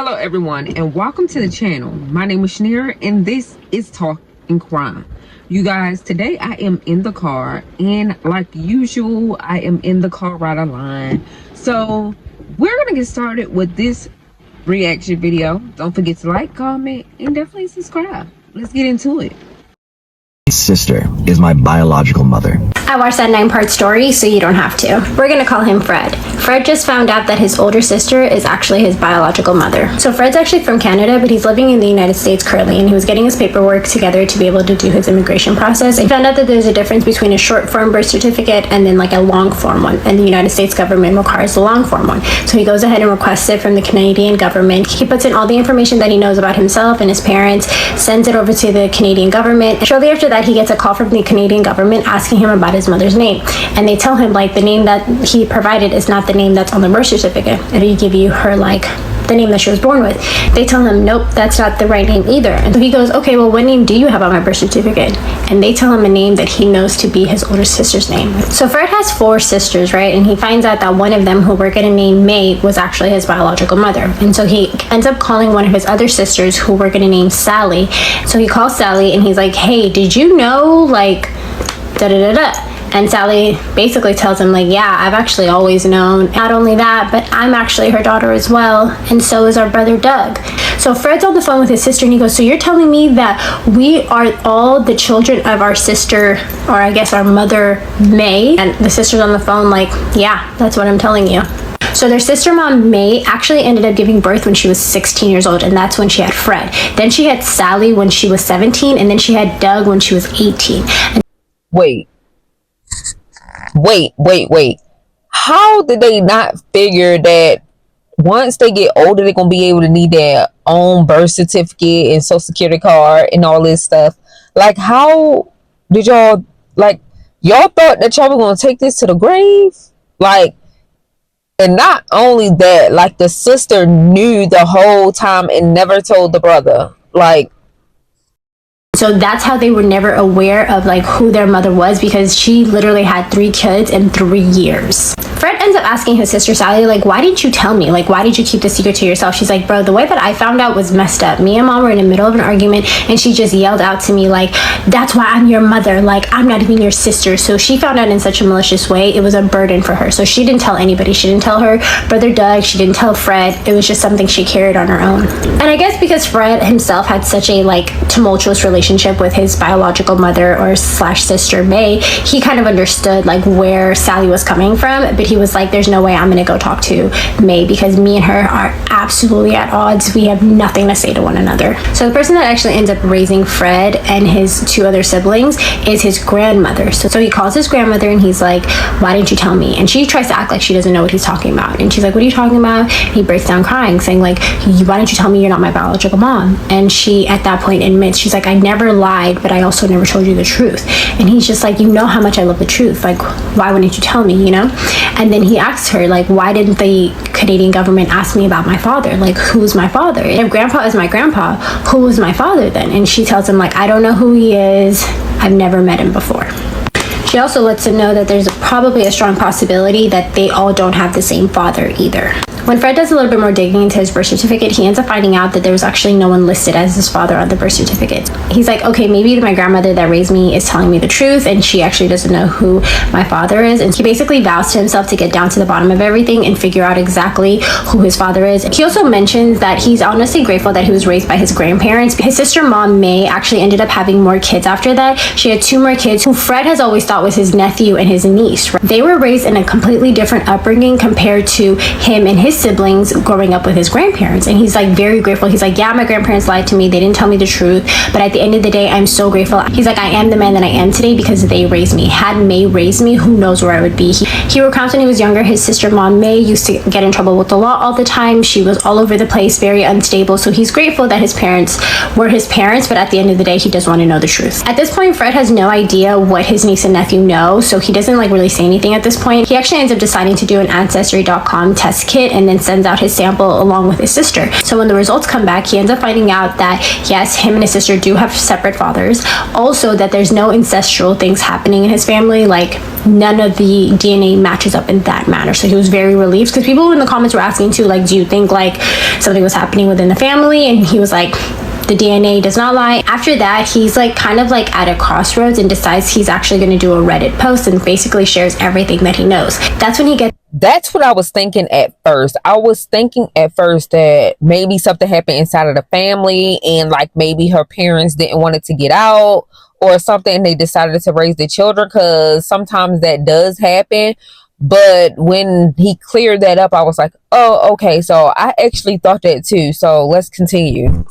Hello everyone and welcome to the channel. My name is Shaneria and this is Talking Crime. You guys, today I am in the car and like usual I am in the car right online. So we're gonna get started with this reaction video. Don't forget to like, comment, and definitely subscribe. Let's get into it. My sister is my biological mother. I watched that 9-part story, so you don't have to. We're gonna call him Fred. Fred just found out that his older sister is actually his biological mother. So Fred's actually from Canada, but he's living in the United States currently, and he was getting his paperwork together to be able to do his immigration process. And he found out that there's a difference between a short form birth certificate and then like a long form one, and the United States government requires the long form one. So he goes ahead and requests it from the Canadian government. He puts in all the information that he knows about himself and his parents, sends it over to the Canadian government. And shortly after that, he gets a call from the Canadian government asking him about his mother's name, and they tell him like the name that he provided is not the name that's on the birth certificate. It'll give you her like the name that she was born with. They tell him nope, that's not the right name either. And so he goes, okay, well, what name do you have on my birth certificate? And they tell him a name that he knows to be his older sister's name. So Fred has 4 sisters, right? And he finds out that one of them, who we're gonna name May, was actually his biological mother. And so he ends up calling one of his other sisters, who we're gonna name Sally. So he calls Sally and he's like, hey, did you know like da da da da? And Sally basically tells him like, yeah, I've actually always known. Not only that, but I'm actually her daughter as well, and so is our brother Doug. So Fred's on the phone with his sister and he goes, so you're telling me that we are all the children of our sister, or I guess our mother May? And the sister's on the phone like, yeah, that's what I'm telling you. So their sister mom May actually ended up giving birth when she was 16 years old, and that's when she had Fred. Then she had Sally when she was 17, and then she had Doug when she was 18. Wait. How did they not figure that once they get older, they're going to be able to need their own birth certificate and social security card and all this stuff? Like, how did y'all, like, y'all thought that y'all were going to take this to the grave? Like, and not only that, like, the sister knew the whole time and never told the brother. Like, so that's how they were never aware of like who their mother was, because she literally had 3 kids in 3 years. Fred ends up asking his sister Sally, like, why didn't you tell me? Like, why did you keep the secret to yourself? She's like, bro, the way that I found out was messed up. Me and mom were in the middle of an argument and she just yelled out to me like, that's why I'm your mother. Like, I'm not even your sister. So she found out in such a malicious way. It was a burden for her. So she didn't tell anybody. She didn't tell her brother Doug. She didn't tell Fred. It was just something she carried on her own. And I guess because Fred himself had such a like tumultuous relationship with his biological mother or slash sister May, he kind of understood like where Sally was coming from, but he was like, there's no way I'm gonna go talk to May because me and her are absolutely at odds. We have nothing to say to one another. So the person that actually ends up raising Fred and his 2 other siblings is his grandmother. So he calls his grandmother and he's like, why didn't you tell me? And she tries to act like she doesn't know what he's talking about, and she's like, what are you talking about? And he breaks down crying, saying like, why didn't you tell me you're not my biological mom? And she at that point admits, she's like, I never lied, but I also never told you the truth. And he's just like, you know how much I love the truth, like why wouldn't you tell me, you know? And then he asks her like, why didn't the Canadian government ask me about my father? Like, who's my father? If grandpa is my grandpa, who was my father then? And she tells him like, I don't know who he is, I've never met him before. She also lets him know that there's probably a strong possibility that they all don't have the same father either. When Fred does a little bit more digging into his birth certificate, he ends up finding out that there was actually no one listed as his father on the birth certificate. He's like, okay, maybe my grandmother that raised me is telling me the truth and she actually doesn't know who my father is. And he basically vows to himself to get down to the bottom of everything and figure out exactly who his father is. He also mentions that he's honestly grateful that he was raised by his grandparents. His sister mom May actually ended up having more kids after that. She had 2 more kids who Fred has always thought was his nephew and his niece. They were raised in a completely different upbringing compared to him and his siblings growing up with his grandparents. And he's like very grateful. He's like, yeah, my grandparents lied to me, they didn't tell me the truth, but at the end of the day, I'm so grateful. He's like, I am the man that I am today because they raised me. Had May raised me, who knows where I would be. He recounts when he was younger, his sister mom May used to get in trouble with the law all the time. She was all over the place, very unstable. So he's grateful that his parents were his parents, but at the end of the day, he does want to know the truth. At this point, Fred has no idea what his niece and nephew know, so he doesn't like really say anything at this point. He actually ends up deciding to do an Ancestry.com test kit and then sends out his sample along with his sister. So when the results come back, he ends up finding out that yes, him and his sister do have separate fathers. Also that there's no ancestral things happening in his family, like none of the DNA matches up in that manner. So he was very relieved, because people in the comments were asking too, like, do you think like something was happening within the family? And he was like, the DNA does not lie. After that, he's like kind of like at a crossroads and decides he's actually going to do a Reddit post and basically shares everything that he knows. That's when he gets... That's what I was thinking at first. I was thinking at first that maybe something happened inside of the family, and like maybe her parents didn't want it to get out or something, and they decided to raise the children, because sometimes that does happen. But when he cleared that up, I was like, oh, okay. So I actually thought that too. So let's continue.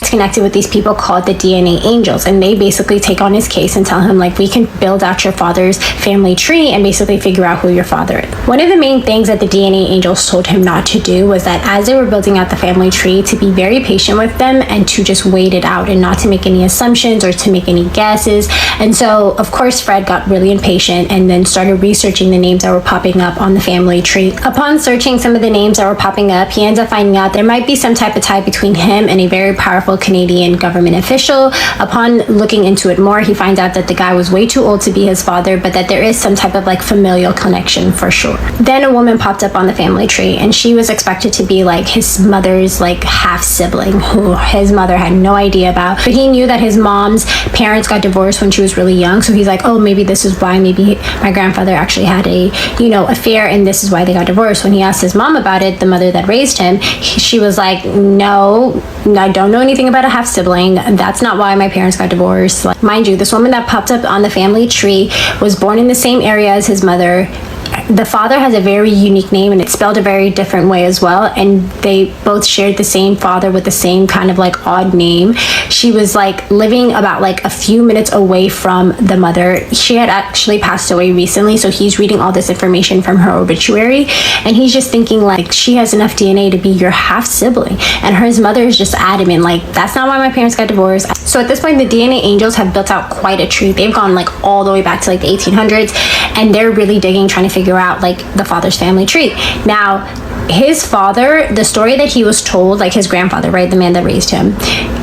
Connected with these people called the DNA Angels, and they basically take on his case and tell him like, we can build out your father's family tree and basically figure out who your father is. One of the main things that the DNA Angels told him not to do was that as they were building out the family tree, to be very patient with them and to just wait it out and not to make any assumptions or to make any guesses. And so of course Fred got really impatient and then started researching the names that were popping up on the family tree. Upon searching some of the names that were popping up, he ends up finding out there might be some type of tie between him and a very powerful Canadian government official. Upon looking into it more, he finds out that the guy was way too old to be his father, but that there is some type of like familial connection for sure. Then a woman popped up on the family tree, and she was expected to be like his mother's like half sibling, who his mother had no idea about. But he knew that his mom's parents got divorced when she was really young, so he's like, oh, maybe this is why. Maybe my grandfather actually had a affair, and this is why they got divorced. When he asked his mom about it, the mother that raised him, she was like, no, I don't know anything about a half sibling. That's not why my parents got divorced. Like, mind you, this woman that popped up on the family tree was born in the same area as his mother. The father has a very unique name, and it's spelled a very different way as well, and they both shared the same father with the same kind of like odd name. She was like living about like a few minutes away from the mother. She had actually passed away recently, so he's reading all this information from her obituary, and he's just thinking like, she has enough DNA to be your half sibling, and his mother is just adamant like, that's not why my parents got divorced. So at this point, the DNA Angels have built out quite a tree. They've gone like all the way back to like the 1800s, and they're really digging, trying to figure out like the father's family tree. Now, his father, the story that he was told, like his grandfather, right, the man that raised him,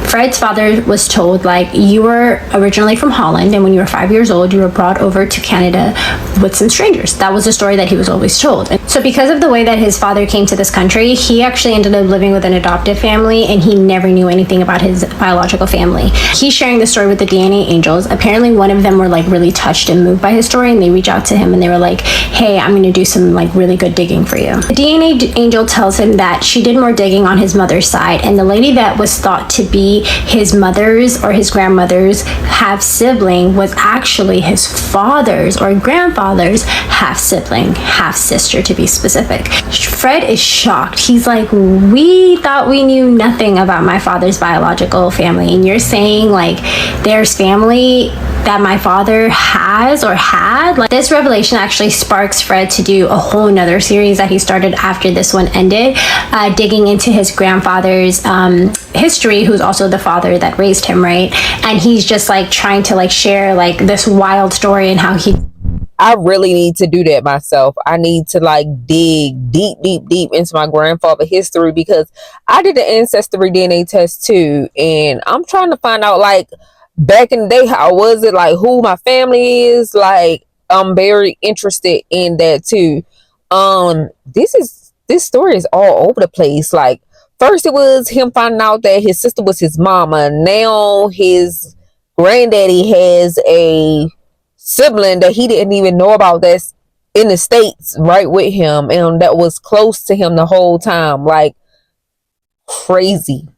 Fred's father was told like, you were originally from Holland, and when you were 5 years old, you were brought over to Canada with some strangers. That was the story that he was always told. And so because of the way that his father came to this country, he actually ended up living with an adoptive family, and he never knew anything about his biological family. He's sharing the story with the DNA Angels. Apparently one of them were like really touched and moved by his story, and they reach out to him and they were like, hey, I'm going to do some like really good digging for you. The DNA Angel tells him that she did more digging on his mother's side, and the lady that was thought to be his mother's or his grandmother's half sibling was actually his father's or grandfather's half sibling, half sister to be specific. Fred is shocked. He's like, we thought we knew nothing about my father's biological family, and you're saying like there's family that my father has or had? Like, this revelation actually sparks Fred to do a whole nother series that he started after this one ended, digging into his grandfather's history, who's also the father that raised him, right? And he's just like trying to like share like this wild story and how he... I really need to do that myself. I need to like dig deep into my grandfather history, because I did the ancestry DNA test too, and I'm trying to find out like back in the day, how was it, like who my family is. Like, I'm very interested in that too. This story is all over the place. Like, first it was him finding out that his sister was his mama. Now his granddaddy has a sibling that he didn't even know about, that's in the States right with him, and that was close to him the whole time. Like, crazy.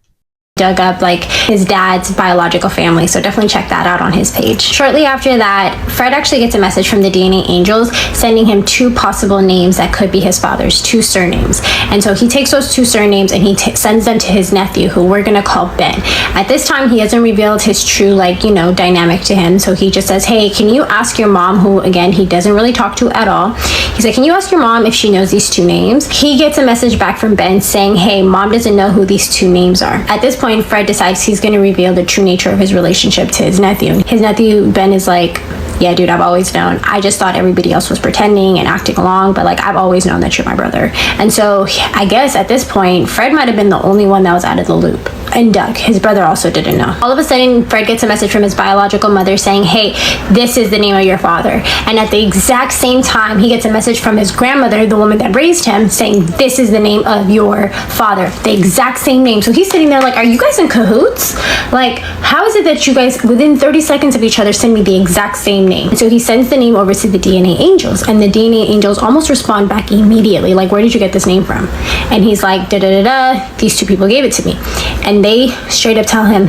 Dug up like his dad's biological family, so definitely check that out on his page. Shortly after that, Fred actually gets a message from the DNA Angels sending him two possible names that could be his father's, two surnames. And so he takes those two surnames and he sends them to his nephew, who we're gonna call Ben. At this time, he hasn't revealed his true dynamic to him, so he just says, hey, can you ask your mom, who again he doesn't really talk to at all. He's like, can you ask your mom if she knows these two names? He gets a message back from Ben saying, hey, mom doesn't know who these two names are. At this point, Fred decides he's going to reveal the true nature of his relationship to his nephew. His nephew, Ben, is like, yeah, dude, I've always known. I just thought everybody else was pretending and acting along, but like I've always known that you're my brother. And so I guess at this point, Fred might have been the only one that was out of the loop. And Doug, his brother, also didn't know. All of a sudden, Fred gets a message from his biological mother saying, hey, this is the name of your father. And at the exact same time, he gets a message from his grandmother, the woman that raised him, saying, this is the name of your father. The exact same name. So he's sitting there like, are you guys in cahoots? Like, how is it that you guys, within 30 seconds of each other, send me the exact same name? And so he sends the name over to the DNA angels, and the DNA angels almost respond back immediately. Like, where did you get this name from? And he's like, da-da-da-da, these two people gave it to me. And they straight up tell him,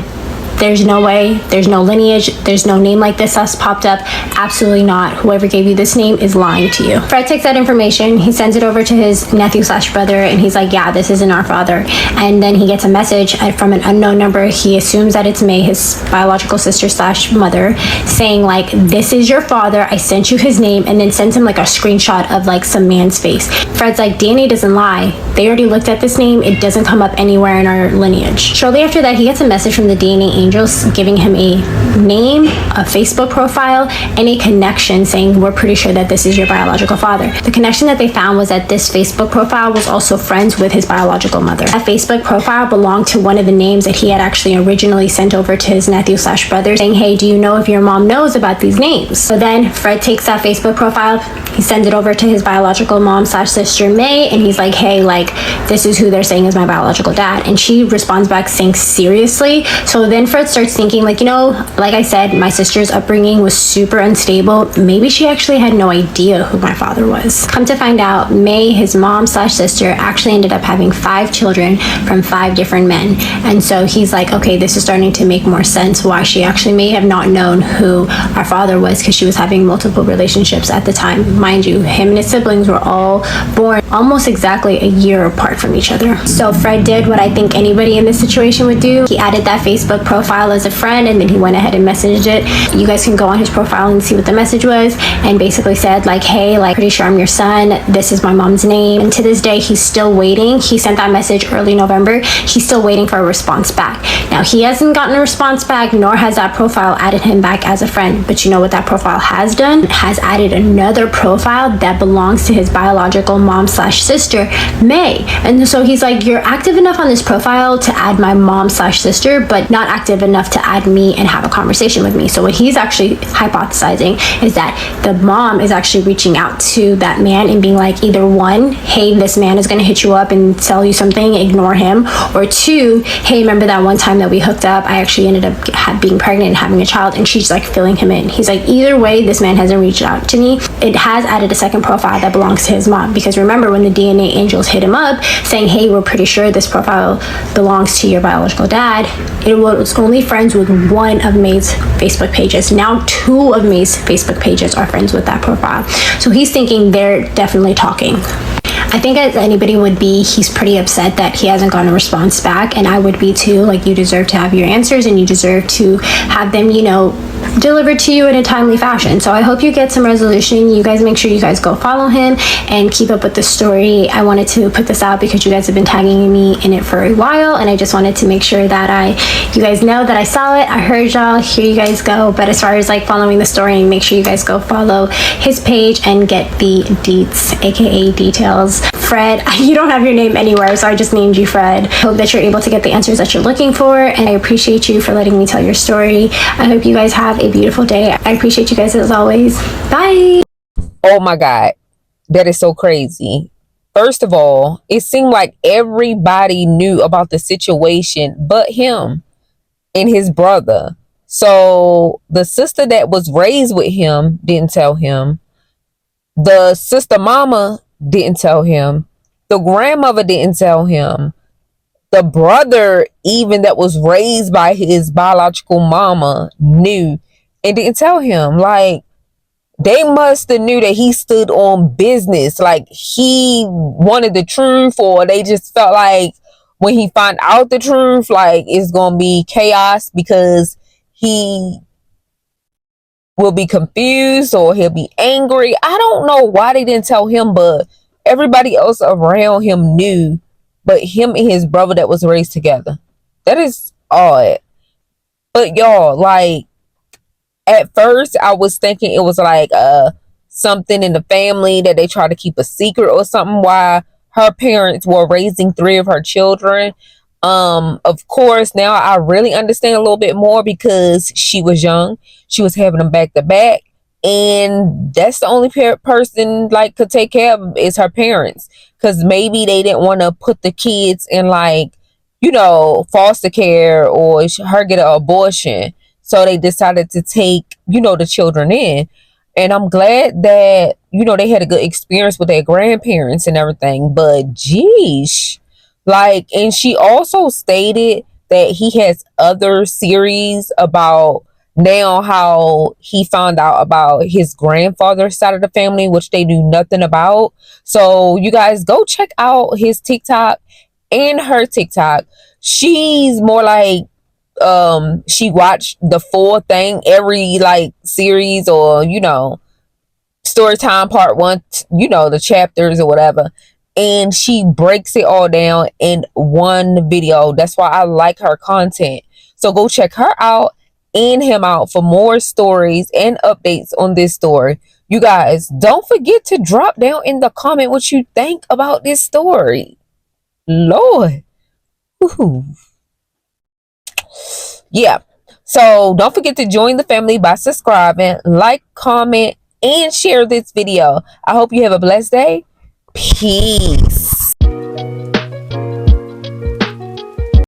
there's no way, there's no lineage, there's no name like this that's popped up. Absolutely not. Whoever gave you this name is lying to you. Fred takes that information, he sends it over to his nephew slash brother, and he's like, yeah, this isn't our father. And then he gets a message from an unknown number. He assumes that it's May, his biological sister slash mother, saying like, this is your father, I sent you his name, and then sends him like a screenshot of like some man's face. Fred's like, DNA doesn't lie. They already looked at this name. It doesn't come up anywhere in our lineage. Shortly after that, he gets a message from the DNA angels giving him a name, a Facebook profile, and a connection saying, we're pretty sure that this is your biological father. The connection that they found was that this Facebook profile was also friends with his biological mother. That Facebook profile belonged to one of the names that he had actually originally sent over to his nephew slash brother, saying, hey, do you know if your mom knows about these names? So then Fred takes that Facebook profile, he sends it over to his biological mom slash sister May, and he's like, hey, like, this is who they're saying is my biological dad. And she responds back saying, seriously? So then Fred starts thinking, like, you know, like I said, my sister's upbringing was super unstable. Maybe she actually had no idea who my father was. Come to find out, May, his mom slash sister, actually ended up having 5 children from 5 different men. And so he's like, okay, this is starting to make more sense why she actually may have not known who our father was, because she was having multiple relationships at the time. Mind you, him and his siblings were all born almost exactly a year apart from each other. So Fred did what I think anybody in this situation would do. He added that Facebook profile as a friend, and then he went ahead and messaged it. You guys can go on his profile and see what the message was, and basically said like, hey, like, pretty sure I'm your son, this is my mom's name. And to this day, he's still waiting. He sent that message early November. He's still waiting for a response back. Now, he hasn't gotten a response back, nor has that profile added him back as a friend. But you know what that profile has done? It has added another profile that belongs to his biological mom slash sister, May. And so he's like, you're active enough on this profile to add my mom slash sister, but not active enough to add me and have a conversation with me. So what he's actually hypothesizing is that the mom is actually reaching out to that man and being like, either 1, hey, this man is going to hit you up and sell you something, ignore him, or 2, hey, remember that one time that we hooked up, I actually ended up being pregnant and having a child, and she's like filling him in. He's like, either way, this man hasn't reached out to me. It has added a second profile that belongs to his mom, because remember when the DNA angels hit him up saying, hey, we're pretty sure this profile belongs to your biological dad, it was only friends with one of May's Facebook pages. Now 2 of May's Facebook pages are friends with that profile. So he's thinking they're definitely talking. I think as anybody would be, he's pretty upset that he hasn't gotten a response back, and I would be too. Like, you deserve to have your answers, and you deserve to have them, you know, delivered to you in a timely fashion. So I hope you get some resolution. You guys make sure you guys go follow him and keep up with the story. I wanted to put this out because you guys have been tagging me in it for a while, and I just wanted to make sure that you guys know that I saw it, I heard y'all, here you guys go. But as far as like following the story, make sure you guys go follow his page and get the deets, aka details. Fred, you don't have your name anywhere, so I just named you Fred. Hope that you're able to get the answers that you're looking for, and I appreciate you for letting me tell your story. I hope you guys have a beautiful day. I appreciate you guys as always. Bye. Oh my God, that is so crazy. First of all, it seemed like everybody knew about the situation but him and his brother. So the sister that was raised with him didn't tell him. The sister mama didn't tell him. The grandmother didn't tell him. The brother, even that was raised by his biological mama, knew and didn't tell him. Like, they must have knew that he stood on business. Like, he wanted the truth, or they just felt like when he find out the truth, like, it's gonna be chaos because he will be confused or he'll be angry. I don't know why they didn't tell him, but everybody else around him knew, but him and his brother that was raised together. That is odd. But y'all, like, at first I was thinking it was like something in the family that they tried to keep a secret or something, while her parents were raising three of her children. Of course, now I really understand a little bit more because she was young. She was having them back to back, and that's the only person like could take care of them is her parents, because maybe they didn't want to put the kids in like, foster care, or her get an abortion, so they decided to take, the children in. And I'm glad that, they had a good experience with their grandparents and everything. But geez, like, and she also stated that he has other series about now how he found out about his grandfather's side of the family, which they knew nothing about. So you guys go check out his TikTok and her TikTok. She's more like, she watched the full thing, every like series, or story time part one, the chapters or whatever, and she breaks it all down in one video. That's why I like her content. So go check her out and him out for more stories and updates on this story. You guys, don't forget to drop down in the comment what you think about this story. Lord. Woo-hoo. Yeah. So don't forget to join the family by subscribing, like, comment, and share this video. I hope you have a blessed day. Peace.